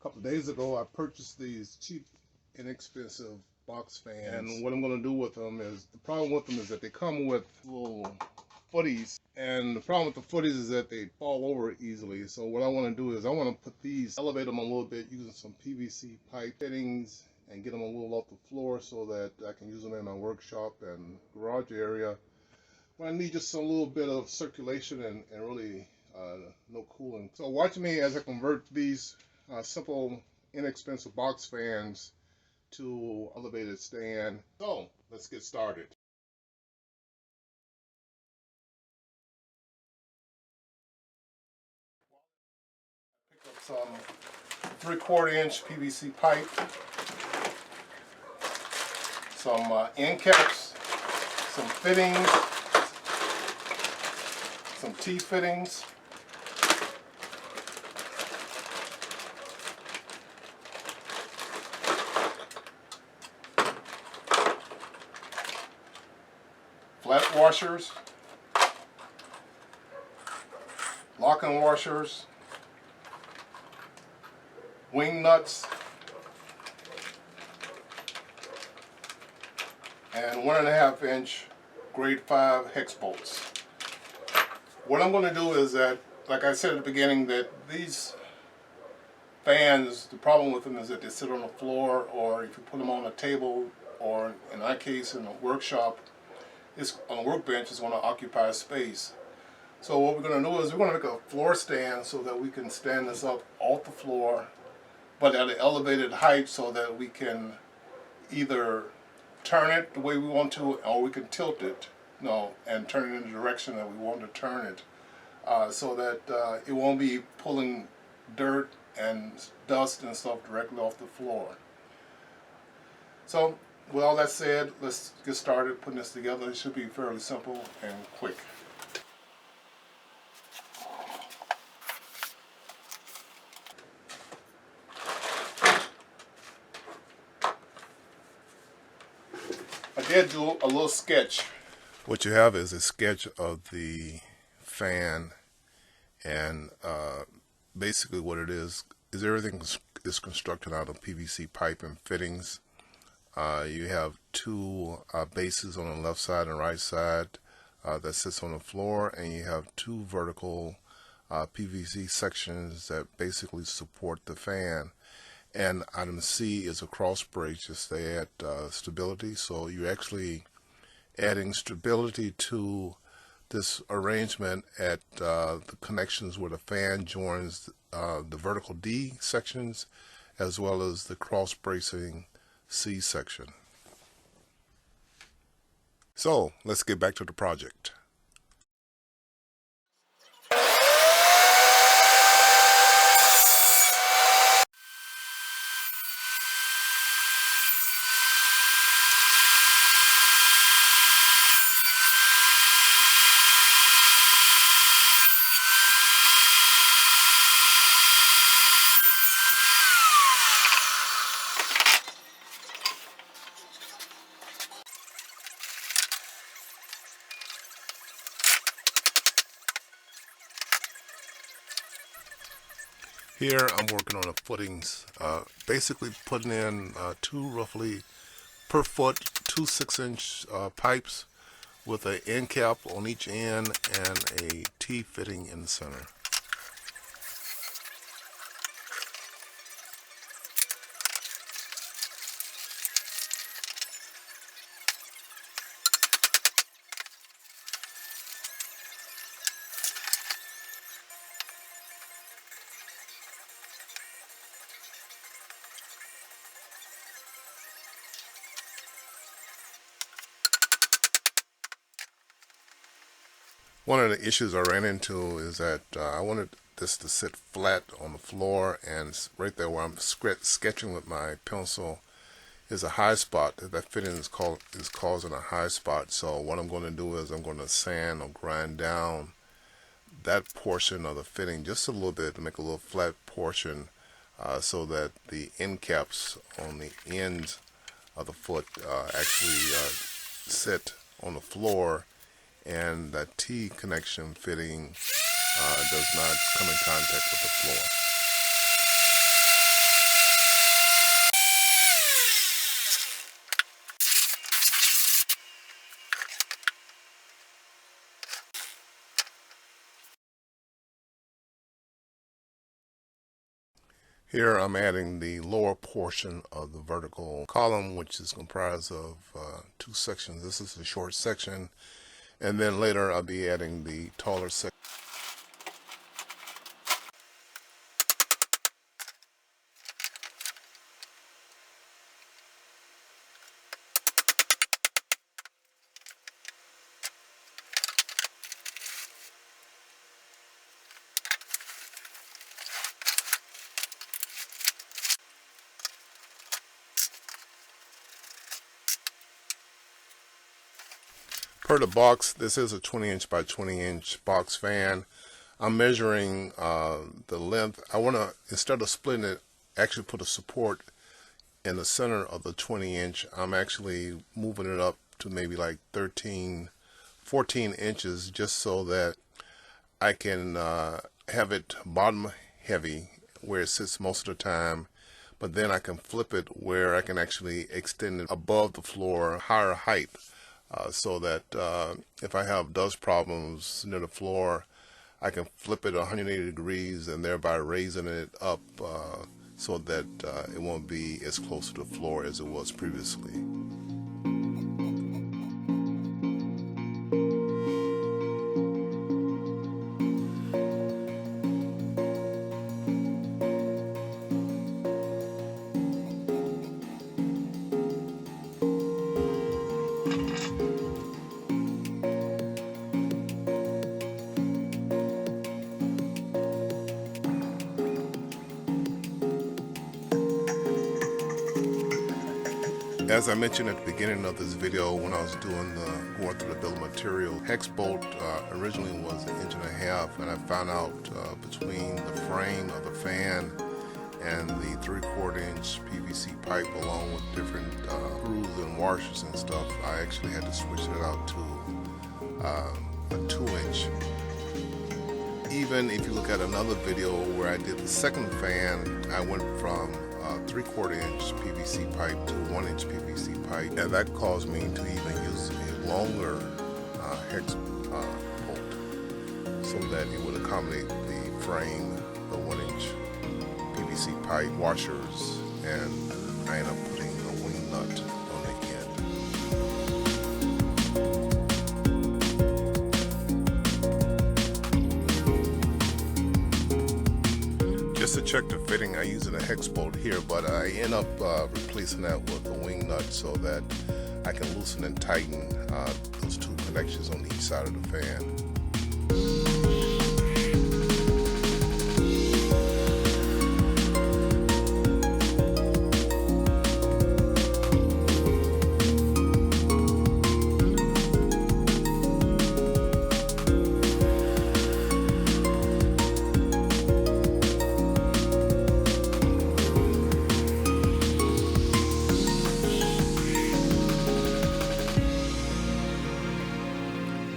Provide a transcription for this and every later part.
A couple of days ago, I purchased these cheap, inexpensive box fans. And what I'm going to do with them is, the problem with them is that they come with little footies. And the problem with the footies is that they fall over easily. So what I want to do is I want to put these, elevate them a little bit using some PVC pipe fittings and get them a little off the floor so that I can use them in my workshop and garage area. When I need just a little bit of circulation and really no cooling. So watch me as I convert these simple, inexpensive box fans to elevated stand. So let's get started. Pick up some 3/4 inch PVC pipe, some end caps, some fittings, some T-fittings, flat washers, lock-on washers, wing nuts, and 1.5 inch grade 5 hex bolts. What I'm going to do is that, like I said at the beginning, that these fans, the problem with them is that they sit on the floor, or if you put them on a table, or in our case in a workshop, it's on a workbench, it's going to occupy space. So what we're going to do is we're going to make a floor stand so that we can stand this up off the floor, but at an elevated height, so that we can either turn it the way we want to, or we can tilt it, and turn it in the direction that we want to turn it, so that it won't be pulling dirt and dust and stuff directly off the floor. So with all that said, let's get started putting this together. It should be fairly simple and quick. I did do a little sketch. What you have is a sketch of the fan, and basically what it is everything is constructed out of PVC pipe and fittings. You have two bases on the left side and right side that sits on the floor, and you have two vertical PVC sections that basically support the fan. And item C is a cross brace just to add stability. So you're actually adding stability to this arrangement at the connections where the fan joins the vertical D sections, as well as the cross bracing C section. So let's get back to the project. Here I'm working on the footings, basically putting in two roughly per foot, 2 6-inch pipes with an end cap on each end and a T fitting in the center. One of the issues I ran into is that I wanted this to sit flat on the floor, and right there where I'm sketching with my pencil is a high spot. That fitting is causing a high spot. So what I'm going to do is I'm going to sand or grind down that portion of the fitting just a little bit to make a little flat portion, so that the end caps on the ends of the foot actually sit on the floor, and that T connection fitting does not come in contact with the floor. Here I'm adding the lower portion of the vertical column, which is comprised of two sections. This is a short section, and then later I'll be adding the taller section. Per the box, this is a 20-inch by 20-inch box fan. I'm measuring the length. I want to, instead of splitting it, actually put a support in the center of the 20-inch. I'm actually moving it up to maybe like 13, 14 inches, just so that I can have it bottom heavy where it sits most of the time, but then I can flip it where I can actually extend it above the floor, higher height. So that if I have dust problems near the floor, I can flip it 180 degrees and thereby raising it up so that it won't be as close to the floor as it was previously. As I mentioned at the beginning of this video, when I was going through the bill of material, hex bolt originally was 1.5 inches, and I found out between the frame of the fan and the 3/4 inch PVC pipe, along with different screws and washers and stuff, I actually had to switch it out to a 2-inch. Even if you look at another video where I did the second fan, I went from 3/4 inch PVC pipe to 1-inch PVC pipe, and that caused me to even use a longer hex bolt so that it would accommodate the frame, the 1-inch PVC pipe, washers, and I ended up putting a wing nut on the end. Just to check the fitting, I use a hex bolt here, but I end up replacing that with a wing nut so that I can loosen and tighten those two connections on each side of the fan.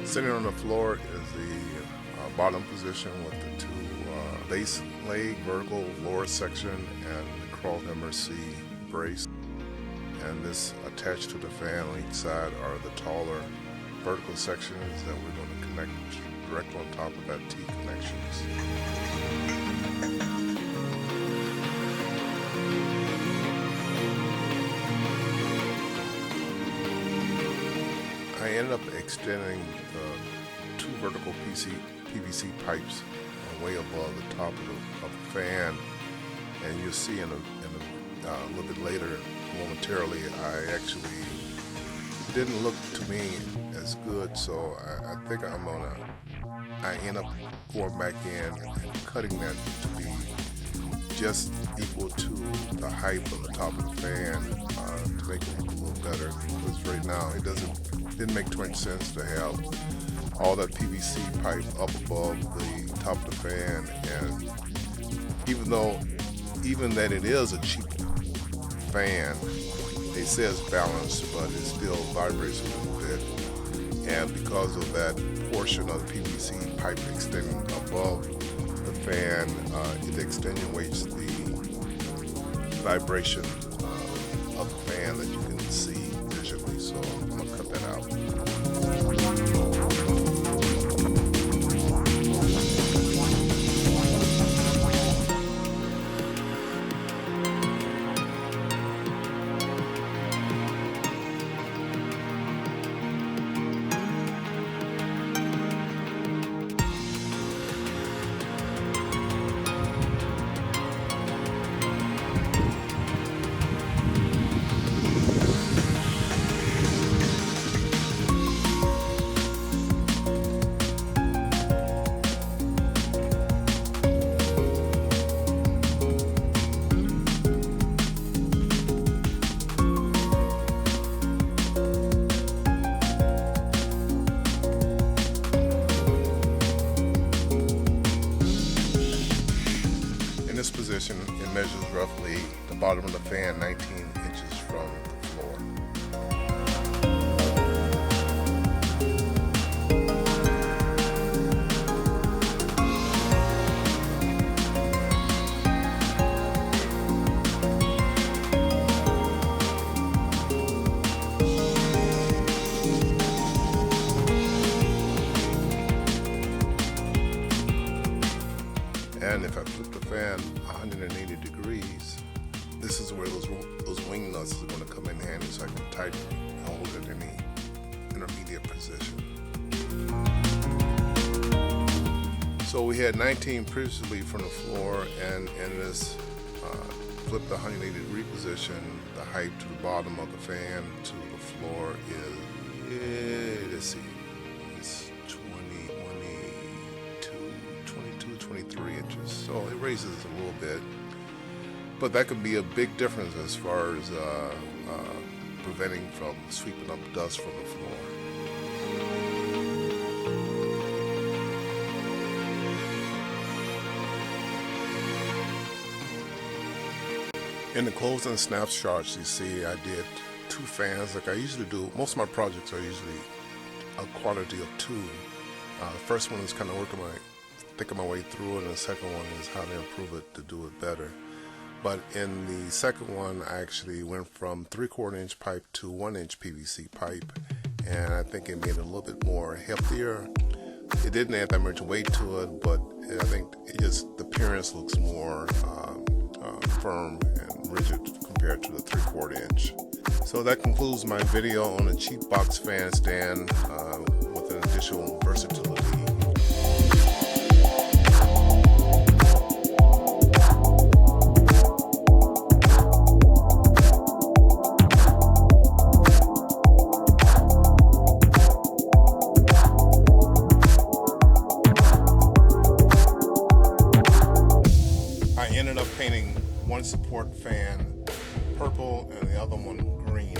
Sitting on the floor is the bottom position with the two base leg, vertical lower section, and the cross MRC brace. And this attached to the fan on each side are the taller vertical sections that we're going to connect directly on top of that T connections. I ended up extending the two vertical PVC pipes way above the top of the fan, and you'll see in a little bit later, momentarily, I actually didn't look to me as good, so I think I end up going back in and cutting that to be just equal to the height of the top of the fan to make it look a little better, because right now it didn't make too much sense to have all that PVC pipe up above the top of the fan. And even that it is a cheap fan, they say it's balanced, but it still vibrates a little bit, and because of that portion of the PVC pipe extending above the fan, it extenuates the vibration of the fan that you can see visually, so I'm going to cut that out. roughly the bottom of the fan 19 inches from the floor. And if I flip the fan 180 degrees, this is where those wing nuts are going to come in handy, so I can tighten and hold it in the intermediate position. So we had 19 previously from the floor, and in this flip the 180 degree position, the height to the bottom of the fan to the floor is, let's see, it's 23 inches, so it raises a little bit, but that could be a big difference as far as preventing from sweeping up dust from the floor. In the closing snapshots, you see I did 2 fans like I usually do. Most of my projects are usually a quantity of 2. The first one is kind of thinking my way through it, and the second one is how to improve it to do it better. But in the second one, I actually went from 3/4 inch pipe to 1 inch PVC pipe, and I think it made it a little bit more heftier. It didn't add that much weight to it, but I think the appearance looks more firm and rigid compared to the 3/4 inch. So that concludes my video on a cheap box fan stand with an additional versatility. I ended up painting one support fan purple and the other one green.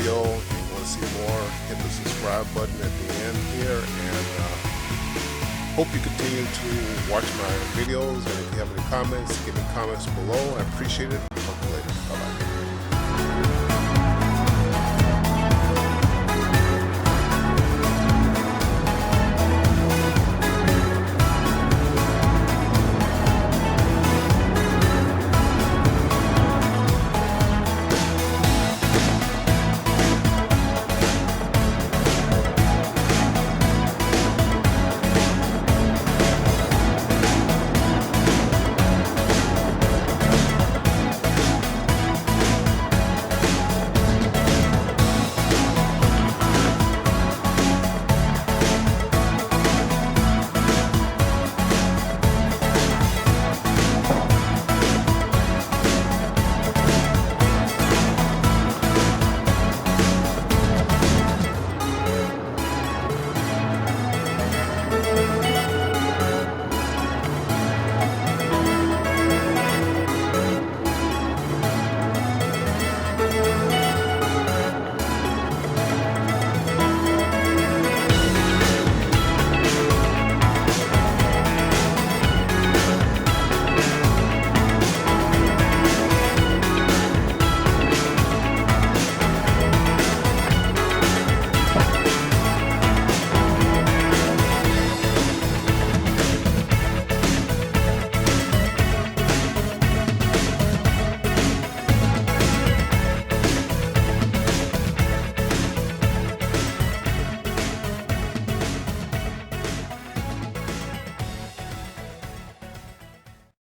video and you want to see more, hit the subscribe button at the end here, and hope you continue to watch my videos. And if you have any comments, give me comments below. I appreciate it. Talk to you later.